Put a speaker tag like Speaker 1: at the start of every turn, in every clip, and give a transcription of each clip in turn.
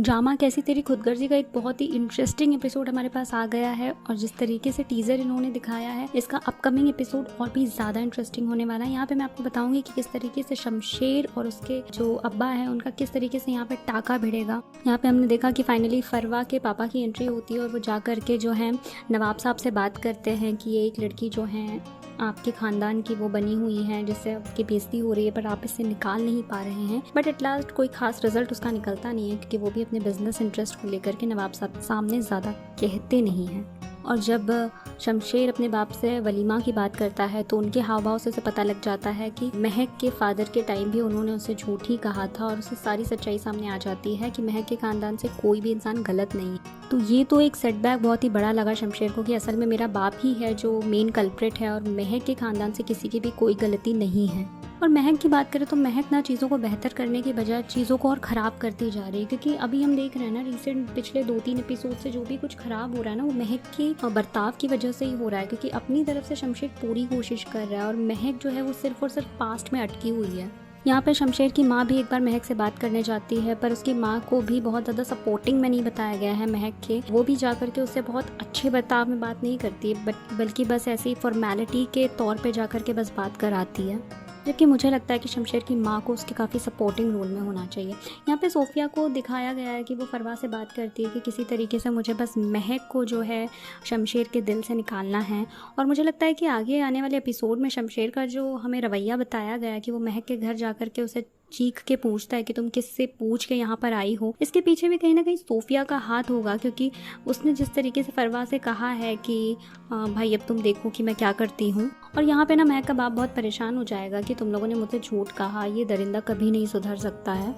Speaker 1: Drama कैसी तेरी खुदगर्जी का एक बहुत ही इंटरेस्टिंग एपिसोड हमारे पास आ गया है और जिस तरीके से टीजर इन्होंने दिखाया है इसका अपकमिंग एपिसोड और भी ज़्यादा इंटरेस्टिंग होने वाला है। यहाँ पे मैं आपको बताऊंगी कि किस तरीके से शमशेर और उसके जो अब्बा है उनका किस तरीके से यहाँ पे टाका भिड़ेगा। यहाँ पे हमने देखा कि फाइनली फरवा के पापा की एंट्री होती है और वो जा करके जो है नवाब साहब से बात करते हैं कि ये एक लड़की जो है आपके ख़ानदान की वो बनी हुई है जिससे आपकी बेइज्जती हो रही है पर आप इससे निकाल नहीं पा रहे हैं। बट एट लास्ट कोई खास रिजल्ट उसका निकलता नहीं है क्योंकि वो भी अपने बिजनेस इंटरेस्ट को लेकर के नवाब साहब के सामने ज़्यादा कहते नहीं हैं। और जब शमशेर अपने बाप से वलीमा की बात करता है तो उनके हाव भाव से उसे पता लग जाता है कि महक के फादर के टाइम भी उन्होंने उसे झूठ ही कहा था और उसे सारी सच्चाई सामने आ जाती है कि महक के ख़ानदान से कोई भी इंसान गलत नहीं है। तो ये तो एक सेटबैक बहुत ही बड़ा लगा शमशेर को कि असल में मेरा बाप ही है जो मेन कल्प्रिट है और महक के ख़ानदान से किसी की भी कोई गलती नहीं है। और महक की बात करें तो महक ना चीज़ों को बेहतर करने की बजाय चीज़ों को और ख़राब करती जा रही है क्योंकि अभी हम देख रहे हैं ना रिसेंट पिछले 2-3 एपिसोड से जो भी कुछ ख़राब हो रहा है ना वो महक के बर्ताव की वजह से ही हो रहा है क्योंकि अपनी तरफ से शमशेर पूरी कोशिश कर रहा है और महक जो है वो सिर्फ और सिर्फ पास्ट में अटकी हुई है। यहाँ पे शमशेर की माँ भी एक बार महक से बात करने जाती है पर उसकी माँ को भी बहुत ज़्यादा सपोर्टिंग में नहीं बताया गया है महक के। वो भी जा करके उससे बहुत अच्छे बर्ताव में बात नहीं करती है बल्कि बस ऐसी फॉर्मेलिटी के तौर पे जा करके बस बात कराती है। जबकि मुझे लगता है कि शमशेर की माँ को उसके काफ़ी सपोर्टिंग रोल में होना चाहिए। यहाँ पे सोफिया को दिखाया गया है कि वो फरवा से बात करती है कि किसी तरीके से मुझे बस महक को जो है शमशेर के दिल से निकालना है। और मुझे लगता है कि आगे आने वाले एपिसोड में शमशेर का जो हमें रवैया बताया गया है कि वो महक के घर जा कर के उसे चीख के पूछता है कि तुम किससे पूछ के यहाँ पर आई हो, इसके पीछे भी कहीं ना कहीं सोफिया का हाथ होगा क्योंकि उसने जिस तरीके से फरवा से कहा है कि भाई अब तुम देखो कि मैं क्या करती हूँ। और यहाँ पे ना महक का बाप बहुत परेशान हो जाएगा कि तुम लोगों ने मुझसे झूठ कहा, ये दरिंदा कभी नहीं सुधर सकता है।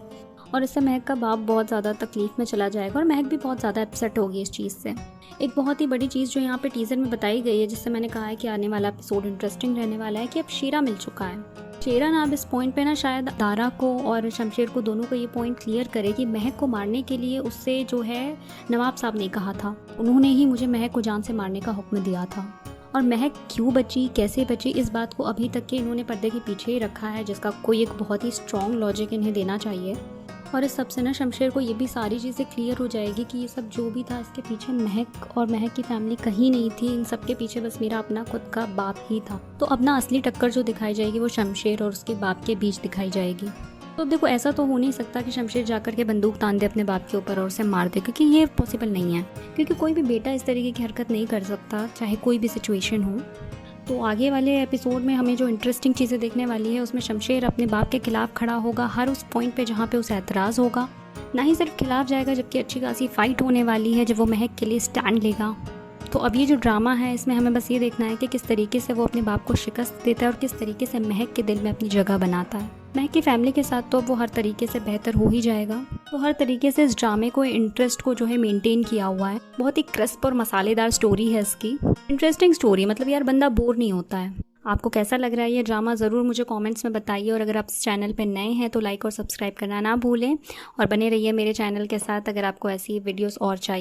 Speaker 1: और इससे महक का बाप बहुत ज़्यादा तकलीफ में चला जाएगा और महक भी बहुत ज़्यादा अपसेट होगी इस चीज़ से। एक बहुत ही बड़ी चीज़ जो यहाँ पे टीज़र में बताई गई है जिससे मैंने कहा है कि आने वाला एपिसोड इंटरेस्टिंग रहने वाला है कि अब शेरा मिल चुका है। शेरा ना अब इस पॉइंट पे ना शायद दारा को और शमशेर को दोनों को ये पॉइंट क्लियर करे कि महक को मारने के लिए उससे जो है नवाब साहब ने कहा था, उन्होंने ही मुझे महक को जान से मारने का हुक्म दिया था। और महक क्यों बची, कैसे बची, इस बात को अभी तक के इन्होंने पर्दे के पीछे ही रखा है जिसका कोई एक बहुत ही स्ट्रॉन्ग लॉजिक इन्हें देना चाहिए। और इस सब से ना शमशेर को ये भी सारी चीज़ें क्लियर हो जाएगी कि ये सब जो भी था इसके पीछे महक और महक की फैमिली कहीं नहीं थी, इन सब के पीछे बस मेरा अपना खुद का बाप ही था। तो अब ना असली टक्कर जो दिखाई जाएगी वो शमशेर और उसके बाप के बीच दिखाई जाएगी। तो देखो ऐसा तो हो नहीं सकता कि शमशेर जाकर के बंदूक तान दे अपने बाप के ऊपर और उसे मार दे क्योंकि ये पॉसिबल नहीं है, क्योंकि कोई भी बेटा इस तरीके की हरकत नहीं कर सकता चाहे कोई भी सिचुएशन हो। तो आगे वाले एपिसोड में हमें जो इंटरेस्टिंग चीज़ें देखने वाली है उसमें शमशेर अपने बाप के खिलाफ खड़ा होगा हर उस पॉइंट पे जहाँ पे उसे एतराज़ होगा, ना ही सिर्फ खिलाफ जाएगा जबकि अच्छी खासी फाइट होने वाली है जब वो महक के लिए स्टैंड लेगा। तो अब ये जो ड्रामा है इसमें हमें बस ये देखना है कि किस तरीके से वो अपने बाप को शिकस्त देता है और किस तरीके से महक के दिल में अपनी जगह बनाता है। महक की फैमिली के साथ तो वो हर तरीके से बेहतर हो ही जाएगा। तो हर तरीके से इस ड्रामे को इंटरेस्ट को जो है मेंटेन किया हुआ है। बहुत ही क्रिस्प और मसालेदार स्टोरी है इसकी, इंटरेस्टिंग स्टोरी, मतलब यार बंदा बोर नहीं होता है। आपको कैसा लग रहा है ये ड्रामा ज़रूर मुझे कमेंट्स में बताइए और अगर आप इस चैनल पर नए हैं तो लाइक और सब्सक्राइब करना ना भूलें और बने रहिए मेरे चैनल के साथ अगर आपको ऐसी वीडियोस और चाहिए।